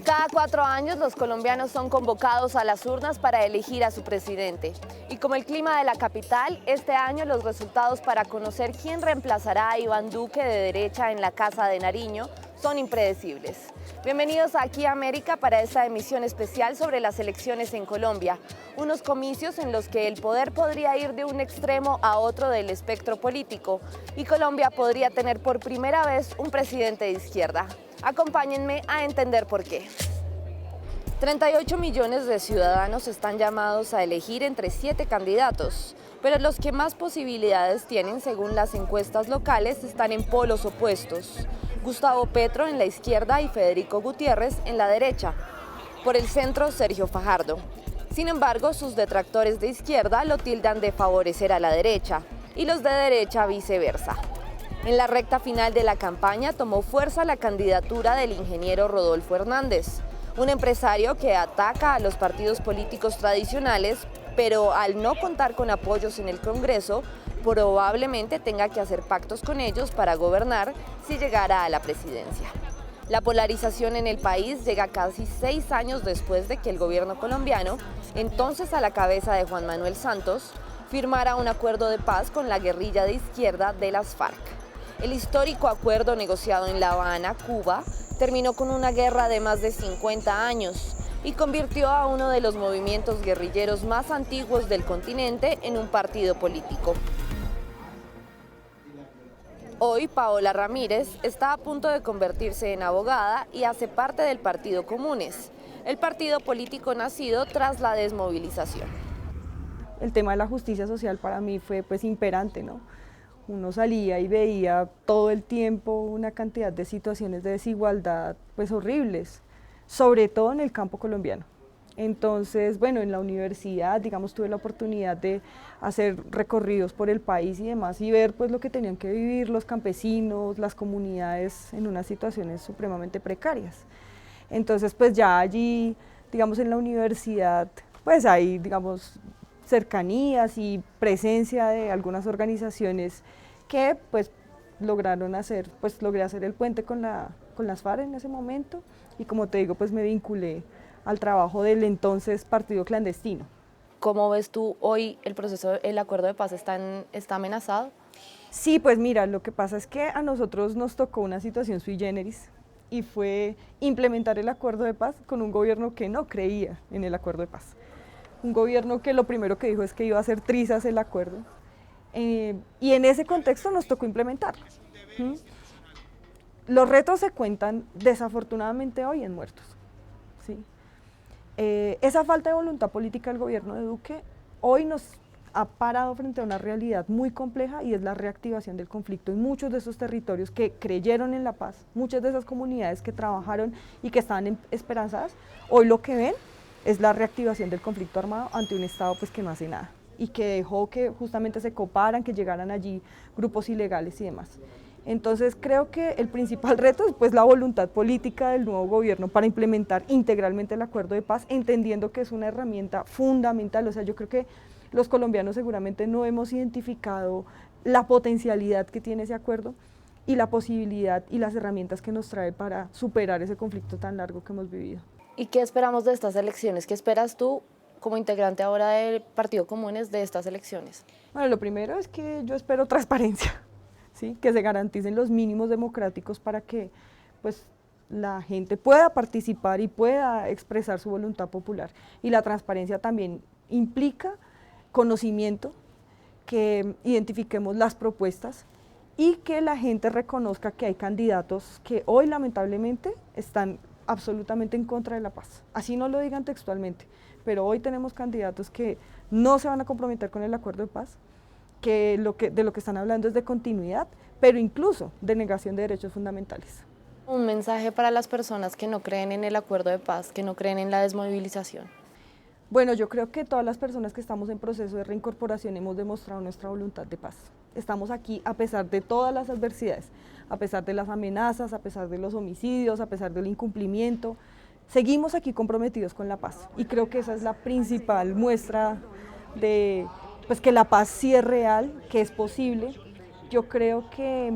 Cada 4 años los colombianos son convocados a las urnas para elegir a su presidente. Y como el clima de la capital, este año los resultados para conocer quién reemplazará a Iván Duque de derecha en la Casa de Nariño son impredecibles. Bienvenidos a Aquí América para esta emisión especial sobre las elecciones en Colombia, unos comicios en los que el poder podría ir de un extremo a otro del espectro político y Colombia podría tener por primera vez un presidente de izquierda. Acompáñenme a entender por qué. 38 millones de ciudadanos están llamados a elegir entre 7 candidatos, pero los que más posibilidades tienen, según las encuestas locales, están en polos opuestos. Gustavo Petro en la izquierda y Federico Gutiérrez en la derecha. Por el centro, Sergio Fajardo. Sin embargo, sus detractores de izquierda lo tildan de favorecer a la derecha y los de derecha viceversa. En la recta final de la campaña tomó fuerza la candidatura del ingeniero Rodolfo Hernández, un empresario que ataca a los partidos políticos tradicionales, pero al no contar con apoyos en el Congreso, probablemente tenga que hacer pactos con ellos para gobernar si llegara a la presidencia. La polarización en el país llega casi 6 años después de que el gobierno colombiano, entonces a la cabeza de Juan Manuel Santos, firmara un acuerdo de paz con la guerrilla de izquierda de las FARC. El histórico acuerdo negociado en La Habana, Cuba, terminó con una guerra de más de 50 años y convirtió a uno de los movimientos guerrilleros más antiguos del continente en un partido político. Hoy, Paola Ramírez está a punto de convertirse en abogada y hace parte del Partido Comunes, el partido político nacido tras la desmovilización. El tema de la justicia social para mí fue imperante, ¿no? Uno salía y veía todo el tiempo una cantidad de situaciones de desigualdad horribles, sobre todo en el campo colombiano. Entonces, en la universidad, tuve la oportunidad de hacer recorridos por el país y demás y ver lo que tenían que vivir los campesinos, las comunidades en unas situaciones supremamente precarias. Entonces, ya allí, en la universidad, hay, cercanías y presencia de algunas organizaciones que lograron hacer, logré hacer el puente con las FARC en ese momento y como te digo, me vinculé al trabajo del entonces partido clandestino. ¿Cómo ves tú hoy el proceso, el acuerdo de paz está amenazado? Sí, mira, lo que pasa es que a nosotros nos tocó una situación sui generis y fue implementar el acuerdo de paz con un gobierno que no creía en el acuerdo de paz. Un gobierno que lo primero que dijo es que iba a hacer trizas el acuerdo y en ese contexto nos tocó implementarlo. Los retos se cuentan desafortunadamente hoy en muertos. ¿Sí? Esa falta de voluntad política del gobierno de Duque hoy nos ha parado frente a una realidad muy compleja y es la reactivación del conflicto en muchos de esos territorios que creyeron en la paz, muchas de esas comunidades que trabajaron y que estaban esperanzadas, hoy lo que ven es la reactivación del conflicto armado ante un Estado que no hace nada y que dejó que justamente se coparan, que llegaran allí grupos ilegales y demás. Entonces creo que el principal reto es la voluntad política del nuevo gobierno para implementar integralmente el acuerdo de paz, entendiendo que es una herramienta fundamental. O sea, yo creo que los colombianos seguramente no hemos identificado la potencialidad que tiene ese acuerdo y la posibilidad y las herramientas que nos trae para superar ese conflicto tan largo que hemos vivido. ¿Y qué esperamos de estas elecciones? ¿Qué esperas tú como integrante ahora del Partido Comunes de estas elecciones? Bueno, lo primero es que yo espero transparencia, ¿sí? Que se garanticen los mínimos democráticos para que la gente pueda participar y pueda expresar su voluntad popular. Y la transparencia también implica conocimiento, que identifiquemos las propuestas y que la gente reconozca que hay candidatos que hoy lamentablemente están absolutamente en contra de la paz. Así no lo digan textualmente, pero hoy tenemos candidatos que no se van a comprometer con el acuerdo de paz, que de lo que están hablando es de continuidad, pero incluso de negación de derechos fundamentales. Un mensaje para las personas que no creen en el acuerdo de paz, que no creen en la desmovilización. Bueno, yo creo que todas las personas que estamos en proceso de reincorporación hemos demostrado nuestra voluntad de paz. Estamos aquí a pesar de todas las adversidades, a pesar de las amenazas, a pesar de los homicidios, a pesar del incumplimiento. Seguimos aquí comprometidos con la paz y creo que esa es la principal muestra de que la paz sí es real, que es posible Yo creo que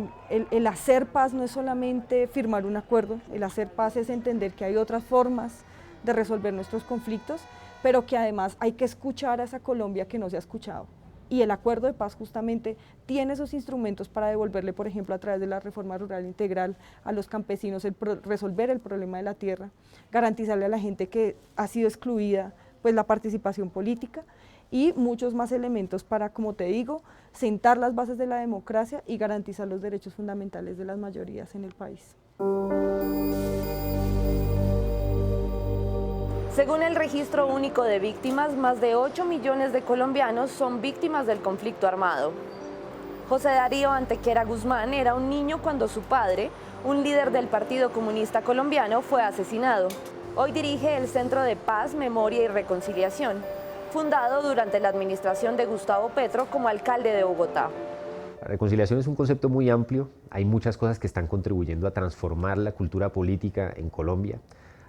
el hacer paz no es solamente firmar un acuerdo, el hacer paz es entender que hay otras formas de resolver nuestros conflictos, pero que además hay que escuchar a esa Colombia que no se ha escuchado. Y el acuerdo de paz justamente tiene esos instrumentos para devolverle, por ejemplo, a través de la reforma rural integral a los campesinos, resolver el problema de la tierra, garantizarle a la gente que ha sido excluida pues la participación política y muchos más elementos para, como te digo, sentar las bases de la democracia y garantizar los derechos fundamentales de las mayorías en el país. Según el Registro Único de Víctimas, más de 8 millones de colombianos son víctimas del conflicto armado. José Darío Antequera Guzmán era un niño cuando su padre, un líder del Partido Comunista Colombiano, fue asesinado. Hoy dirige el Centro de Paz, Memoria y Reconciliación, fundado durante la administración de Gustavo Petro como alcalde de Bogotá. La reconciliación es un concepto muy amplio, hay muchas cosas que están contribuyendo a transformar la cultura política en Colombia.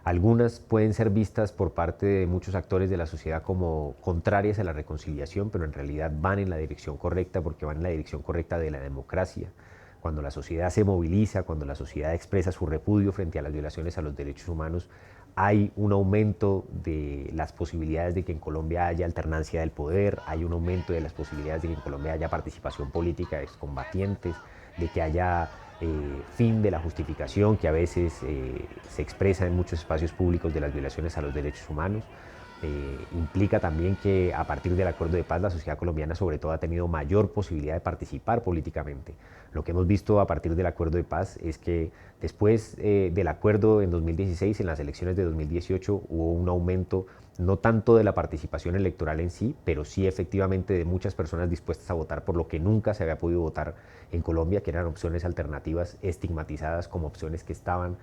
Algunas pueden ser vistas por parte de muchos actores de la sociedad como contrarias a la reconciliación, pero en realidad van en la dirección correcta porque van en la dirección correcta de la democracia. Cuando la sociedad se moviliza, cuando la sociedad expresa su repudio frente a las violaciones a los derechos humanos, hay un aumento de las posibilidades de que en Colombia haya alternancia del poder, hay un aumento de las posibilidades de que en Colombia haya participación política de excombatientes, de que haya fin de la justificación que a veces se expresa en muchos espacios públicos de las violaciones a los derechos humanos. Implica también que a partir del acuerdo de paz la sociedad colombiana sobre todo ha tenido mayor posibilidad de participar políticamente. Lo que hemos visto a partir del acuerdo de paz es que después del acuerdo en 2016, en las elecciones de 2018, hubo un aumento no tanto de la participación electoral en sí, pero sí efectivamente de muchas personas dispuestas a votar por lo que nunca se había podido votar en Colombia, que eran opciones alternativas estigmatizadas como opciones que estaban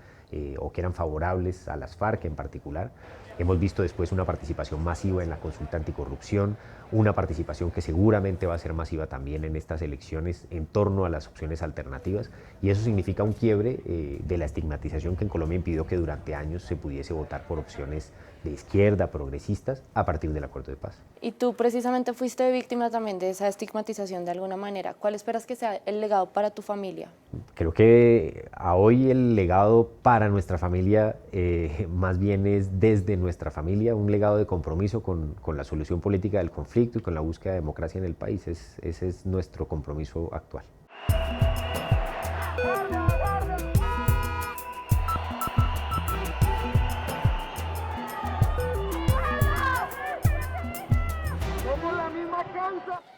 o que eran favorables a las FARC en particular. Hemos visto después una participación masiva en la consulta anticorrupción, una participación que seguramente va a ser masiva también en estas elecciones en torno a las opciones alternativas, y eso significa un quiebre de la estigmatización que en Colombia impidió que durante años se pudiese votar por opciones de izquierda, progresistas, a partir del acuerdo de paz. Y tú precisamente fuiste víctima también de esa estigmatización de alguna manera. ¿Cuál esperas que sea el legado para tu familia? Creo que a hoy el legado para nuestra familia más bien es desde nuestra familia, un legado de compromiso con la solución política del conflicto y con la búsqueda de democracia en el país. Ese es nuestro compromiso actual.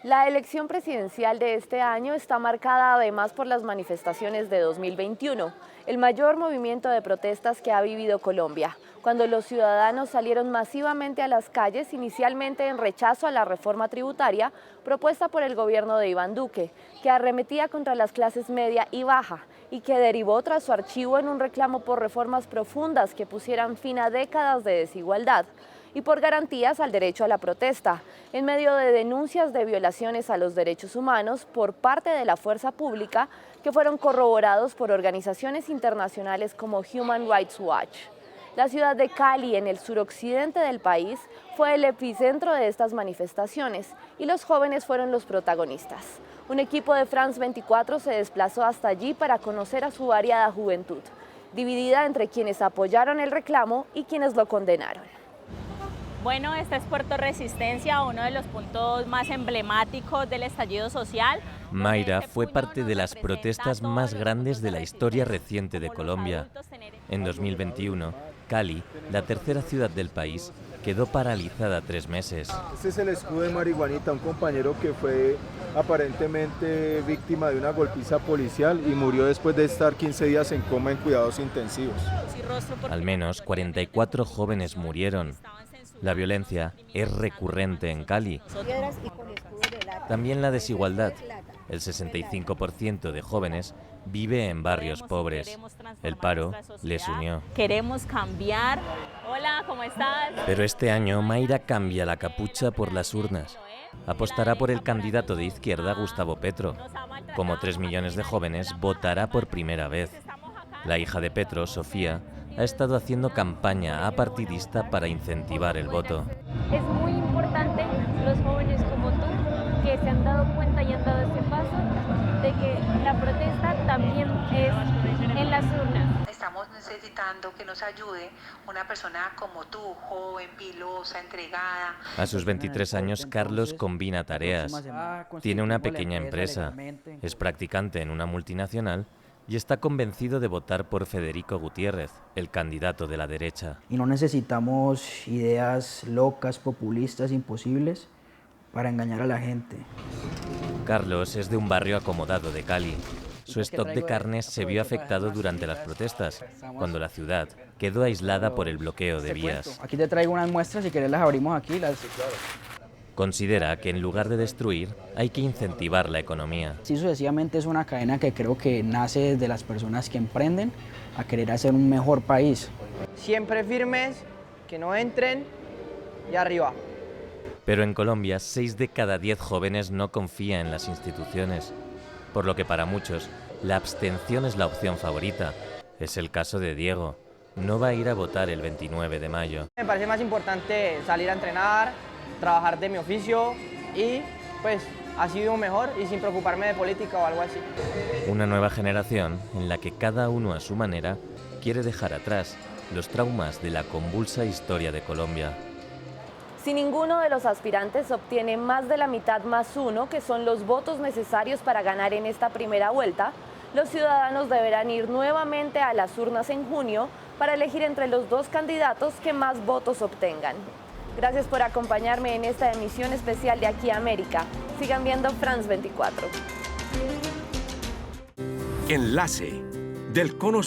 La elección presidencial de este año está marcada además por las manifestaciones de 2021, el mayor movimiento de protestas que ha vivido Colombia, cuando los ciudadanos salieron masivamente a las calles, inicialmente en rechazo a la reforma tributaria propuesta por el gobierno de Iván Duque, que arremetía contra las clases media y baja y que derivó tras su archivo en un reclamo por reformas profundas que pusieran fin a décadas de desigualdad y por garantías al derecho a la protesta, en medio de denuncias de violaciones a los derechos humanos por parte de la fuerza pública que fueron corroborados por organizaciones internacionales como Human Rights Watch. La ciudad de Cali, en el suroccidente del país, fue el epicentro de estas manifestaciones y los jóvenes fueron los protagonistas. Un equipo de France 24 se desplazó hasta allí para conocer a su variada juventud, dividida entre quienes apoyaron el reclamo y quienes lo condenaron. Bueno, este es Puerto Resistencia, uno de los puntos más emblemáticos del estallido social. Mayra fue parte de las protestas más grandes de la historia reciente de Colombia. En 2021, Cali, la tercera ciudad del país, quedó paralizada 3 meses. Este es el escudo de Marihuanita, un compañero que fue aparentemente víctima de una golpiza policial y murió después de estar 15 días en coma en cuidados intensivos. Al menos 44 jóvenes murieron. La violencia es recurrente en Cali. También la desigualdad. El 65% de jóvenes vive en barrios pobres. El paro les unió. Queremos cambiar. Hola, ¿cómo estás? Pero este año Mayra cambia la capucha por las urnas. Apostará por el candidato de izquierda Gustavo Petro. Como 3 millones de jóvenes, votará por primera vez. La hija de Petro, Sofía, ha estado haciendo campaña apartidista para incentivar el voto. Es muy importante los jóvenes como tú que se han dado cuenta y han dado este paso de que la protesta también es en las urnas. Estamos necesitando que nos ayude una persona como tú, joven, pilosa, entregada. A sus 23 años, Carlos combina tareas. Tiene una pequeña empresa, es practicante en una multinacional y está convencido de votar por Federico Gutiérrez, el candidato de la derecha. Y no necesitamos ideas locas, populistas, imposibles para engañar a la gente. Carlos es de un barrio acomodado de Cali. Su stock de carnes se vio afectado durante las protestas, cuando la ciudad quedó aislada por el bloqueo de vías. Aquí te traigo unas muestras, si querés las abrimos aquí. Considera que en lugar de destruir, hay que incentivar la economía. Sí, sucesivamente es una cadena que creo que nace de las personas que emprenden a querer hacer un mejor país. Siempre firmes, que no entren y arriba. Pero en Colombia, 6 de cada 10 jóvenes no confía en las instituciones, por lo que para muchos la abstención es la opción favorita. Es el caso de Diego. No va a ir a votar el 29 de mayo. Me parece más importante salir a entrenar, trabajar de mi oficio y pues así vivo mejor y sin preocuparme de política o algo así. Una nueva generación en la que cada uno a su manera quiere dejar atrás los traumas de la convulsa historia de Colombia. Si ninguno de los aspirantes obtiene más de la mitad más uno, que son los votos necesarios para ganar en esta primera vuelta, los ciudadanos deberán ir nuevamente a las urnas en junio para elegir entre los dos candidatos que más votos obtengan. Gracias por acompañarme en esta emisión especial de Aquí América. Sigan viendo France 24. Enlace del Cono